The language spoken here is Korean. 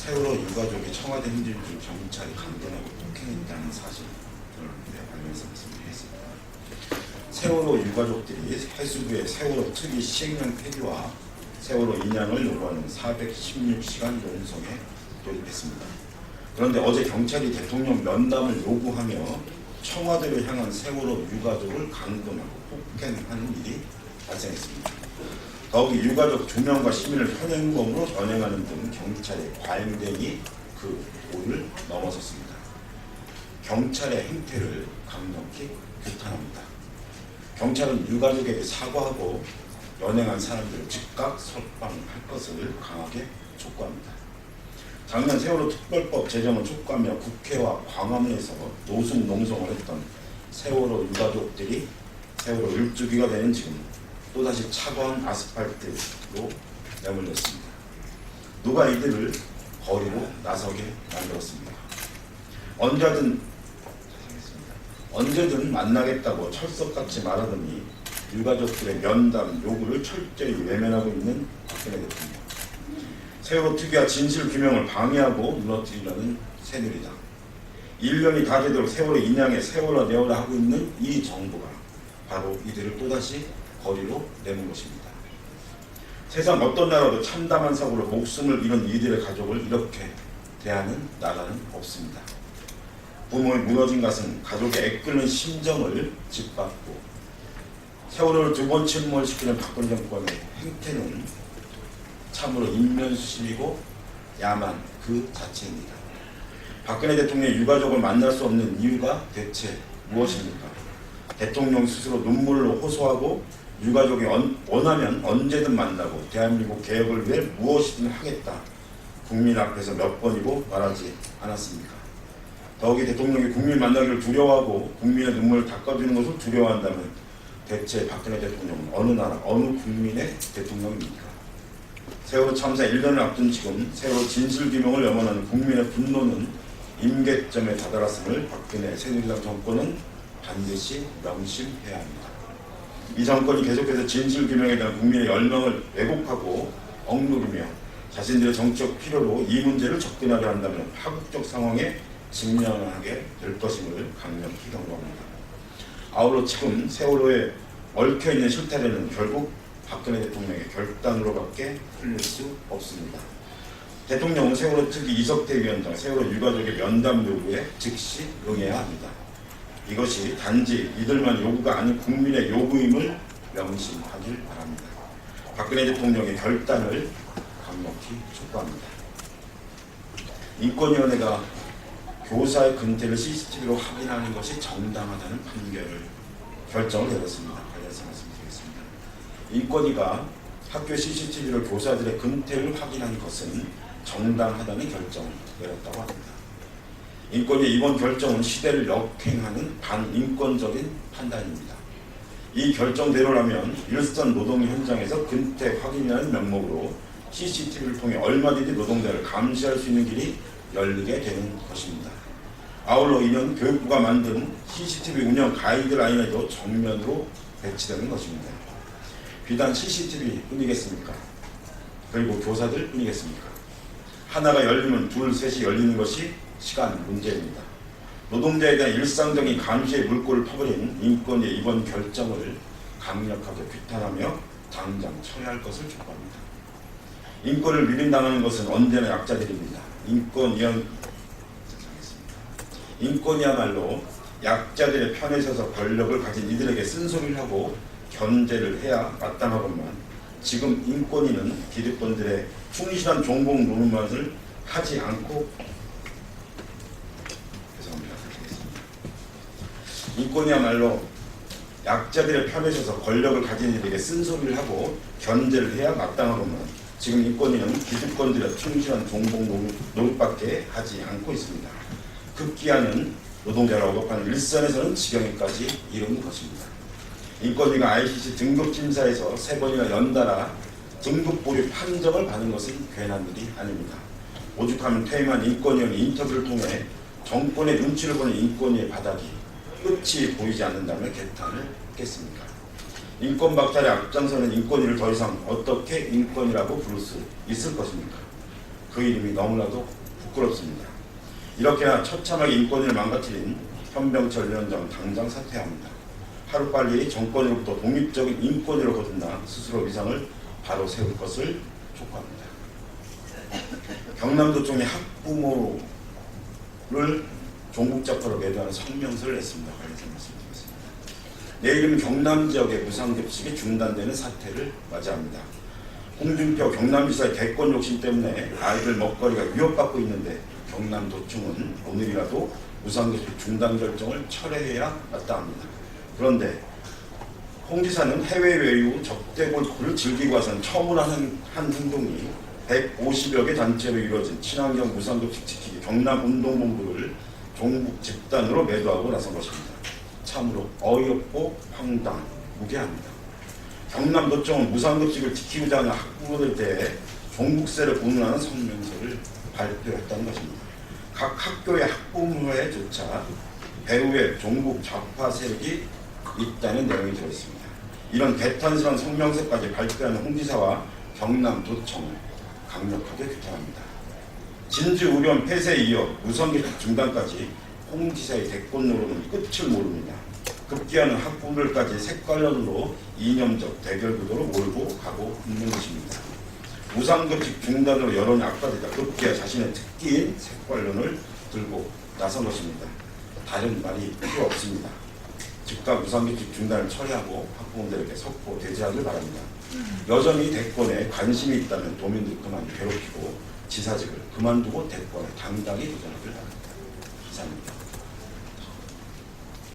세월호 유가족이 청와대 행진 중 경찰이 강권하고 폭행했다는 사실을 관련해서 말씀드리겠습니다. 세월호 유가족들이 해수부의 세월호 특위 시행령 폐기와 세월호 인양을 요구하는 416시간 농성에 돌입했습니다. 그런데 어제 경찰이 대통령 면담을 요구하며 청와대를 향한 세월호 유가족을 강권하고 폭행하는 일이 발생했습니다. 더욱이 유가족 2명과 시민을 현행범으로 연행하는 등 경찰의 과잉됨이 그 도를 넘어섰습니다. 경찰의 행태를 강력히 규탄합니다. 경찰은 유가족에게 사과하고 연행한 사람들을 즉각 석방할 것을 강하게 촉구합니다. 작년 세월호 특별법 제정을 촉구하며 국회와 광화문에서 노숙 농성을 했던 세월호 유가족들이 세월호 1주기가 되는 지금 또다시 차가운 아스팔트로 내몰렸습니다. 누가 이들을 거리로 나서게 만들었습니까? 언제든 만나겠다고 철석같이 말하더니 유가족들의 면담 요구를 철저히 외면하고 있는 박근혜 대통령. 세월호 특위와 진실 규명을 방해하고 무너뜨리려는 새누리당. 1년이 다 되도록 세월호 인양에 세월호 내어라 하고 있는 이 정부가 바로 이들을 또다시 거리로 내는 것입니다. 세상 어떤 나라도 참담한 사고로 목숨을 잃은 이들의 가족을 이렇게 대하는 나라는 없습니다. 부모의 무너진 가슴, 가족의 애끓는 심정을 짓밟고 세월호를 2번 침몰시키는 박근혜 정권의 행태는 참으로 인면수심이고 야만 그 자체입니다. 박근혜 대통령의 유가족을 만날 수 없는 이유가 대체 무엇입니까? 대통령 스스로 눈물로 호소하고 유가족이 원하면 언제든 만나고 대한민국 개혁을 위해 무엇이든 하겠다. 국민 앞에서 몇 번이고 말하지 않았습니까? 더욱이 대통령이 국민 만나기를 두려워하고 국민의 눈물을 닦아주는 것을 두려워한다면 대체 박근혜 대통령은 어느 나라, 어느 국민의 대통령입니까? 세월호 참사 1년을 앞둔 지금 세월호 진실규명을 염원하는 국민의 분노는 임계점에 다다랐음을 박근혜 새누리당 정권은 반드시 명심해야 합니다. 이 정권이 계속해서 진실규명에 대한 국민의 열망을 왜곡하고 억누르며 자신들의 정치적 필요로 이 문제를 접근하려 한다면 파국적 상황에 직면하게 될 것임을 강력히 경고합니다. 아울러 지금 세월호에 얽혀있는 실타래는 결국 박근혜 대통령의 결단으로밖에 풀릴 수 없습니다. 대통령은 세월호 특위 이석태 위원장 세월호 유가족의 면담 요구에 즉시 응해야 합니다. 이것이 단지 이들만 요구가 아닌 국민의 요구임을 명심하길 바랍니다. 박근혜 대통령의 결단을 강력히 촉구합니다. 인권위원회가 교사의 근태를 CCTV로 확인하는 것이 정당하다는 결정을 내렸습니다. 관련해서 말씀드리겠습니다. 인권위가 학교 CCTV로 교사들의 근태를 확인한 것은 정당하다는 결정을 내렸다고 합니다. 인권위의 이번 결정은 시대를 역행하는 반인권적인 판단입니다. 이 결정대로라면 일선 노동 현장에서 근태 확인이라는 명목으로 CCTV를 통해 얼마든지 노동자를 감시할 수 있는 길이 열리게 되는 것입니다. 아울러 이는 교육부가 만든 CCTV 운영 가이드라인에도 정면으로 배치되는 것입니다. 비단 CCTV뿐이겠습니까? 그리고 교사들 뿐이겠습니까? 하나가 열리면 둘, 셋이 열리는 것이 시간 문제입니다. 노동자에 대한 일상적인 감시의 물꼬를 퍼버린 인권위의 이번 결정을 강력하게 규탄하며 당장 처리할 것을 촉구합니다. 인권을 밀린당하는 것은 언제나 약자들입니다. 인권이야말로 약자들의 편에 서서 권력을 가진 이들에게 쓴소리를 하고 견제를 해야 마땅하건만 지금 인권위는 기득권들의 충실한 종공 노릇만을 하지 않고 인권이야말로 약자들의 편에 서서 권력을 가진 이들에게 쓴소리를 하고 견제를 해야 마땅하건만 지금 인권위는 기득권들의 충실한 종공 노릇밖에 하지 않고 있습니다. 급기야는 노동자를 억압하는 일선에서는 지경에까지 이르는 것입니다. 인권위가 ICC 등급심사에서 3번이나 연달아 등급 보류 판정을 받는 것은 괜한 일이 아닙니다. 오죽하면 퇴임한 인권위원회 인터뷰를 통해 정권의 눈치를 보는 인권위의 바닥이 끝이 보이지 않는다면 개탄을 했겠습니까? 인권 박탈에 앞장서는 인권위를 더 이상 어떻게 인권이라고 부를 수 있을 것입니까? 그 이름이 너무나도 부끄럽습니다. 이렇게나 처참하게 인권을 망가뜨린 현병철 위원장 당장 사퇴합니다. 하루빨리 정권으로부터 독립적인 인권위를 거둔다 스스로 위상을 바로 세울 것을 촉구합니다. 경남도청이 학부모를 종북자파로 매도하는 성명서를 냈습니다. 관련해서 말씀드리겠습니다. 내일이면 경남 지역의 무상급식이 중단되는 사태를 맞이합니다. 홍준표 경남지사의 대권 욕심 때문에 아이들 먹거리가 위협받고 있는데 경남도청은 오늘이라도 무상급식 중단 결정을 철회해야 마땅합니다. 그런데 홍 지사는 해외 외유 접대 골프를 즐기고 와서는 처음으로 한 행동이 150여 개 단체로 이루어진 친환경 무상급식 지키기 경남운동본부를 종북 집단으로 매도하고 나선 것입니다. 참으로 어이없고 황당, 무계합니다. 경남도청은 무상급식을 지키고자 하는 학부모들에 대해 종북세를 공론하는 성명서를 발표했다는 것입니다. 각 학교의 학부모회조차 배후에 종북 좌파 세력이 있다는 내용이 들어있습니다. 이런 개탄스러운 성명서까지 발표하는 홍 지사와 경남도청을 강력하게 규탄합니다. 진주 의료원 폐쇄에 이어 무상급식 중단까지 홍 지사의 대권 노릇은 끝을 모릅니다. 급기야는 학부모들까지 색깔론으로 이념적 대결 구도로 몰고 가고 있는 것입니다. 무상급식 중단으로 여론이 악화되자 급기야 자신의 특기인 색깔론을 들고 나선 것입니다. 다른 말이 필요 없습니다. 즉각 무상급식 중단을 처리하고 학부모들에게 속보 대지하길 바랍니다. 여전히 대권에 관심이 있다면 도민들 그만 괴롭히고 지사직을 그만두고 대권에 당당히 도전하길 바랍니다. 이상입니다.